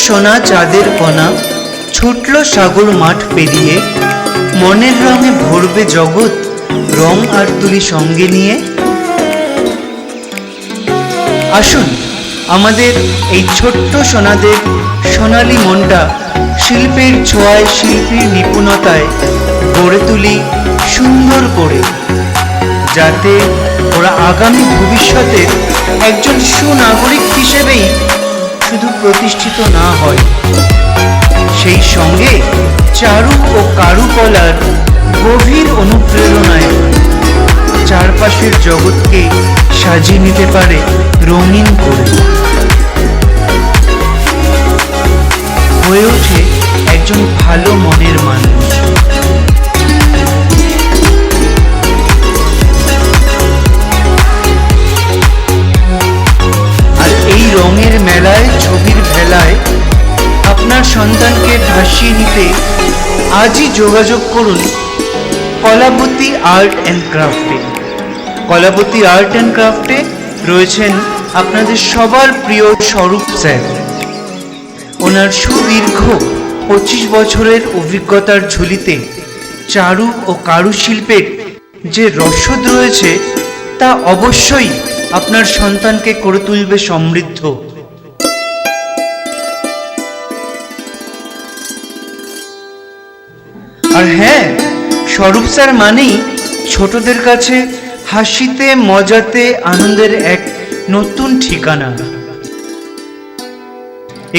সোনা চাঁদের কণা ছুটল সাগর মাঠ পেরিয়ে, মনের রঙে ভরবে জগৎ রং আর তুলি সঙ্গে নিয়ে। আসুন আমাদের এই ছোট্ট সোনাদের সোনালী মনটা শিল্পের ছোঁয়ায়, শিল্পীর নিপুণতায় গড়ে তুলি সুন্দর করে, যাতে ওরা আগামী ভবিষ্যতের একজন সুনাগরিক হিসেবেই শুধু প্রতিষ্ঠিত না হয়, সেই সঙ্গে চারু ও কারুকলার গভীর অনুপ্রেরণায় চারপাশের জগৎকে সাজিয়ে নিতে পারে রঙিন করে, হয়ে ওঠে একজন ভালো মনের মানুষ। আর এই রঙের মেলায়, ছবির ভেলায় আপনার সন্তানকে ভাসিয়ে নিতে আজই যোগাযোগ করুন Kalabati art and ক্রাফটে। Kalabati art and ক্রাফটে রয়েছেন আপনাদের সবার প্রিয় স্বরূপ স্যার। ওনার সুদীর্ঘ 25 বছরের অভিজ্ঞতার ঝুলিতে চারু ও কারুশিল্পের যে রসদ রয়েছে তা অবশ্যই আপনার সন্তানকে করে তুলবে সমৃদ্ধ। আর হ্যাঁ, স্বরূপ স্যার মানেই ছোটদের কাছে হাসিতে, মজাতে, আনন্দের এক নতুন ঠিকানা।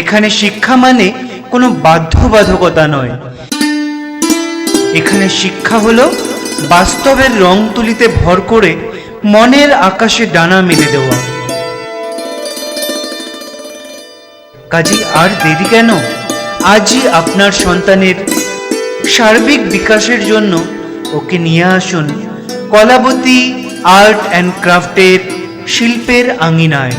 এখানে শিক্ষা মানে কোনো বাধ্যবাধকতা নয়, এখানে শিক্ষা হলো বাস্তবের রং তুলিতে ভর করে মনের আকাশে ডানা মেলে দেওয়া। কাজেই আর দেরি কেন? আজই আপনার সন্তানের সার্বিক বিকাশের জন্য ওকে নিয়ে আসুন কলাবতী আর্ট অ্যান্ড ক্রাফটের শিল্পের আঙিনায়।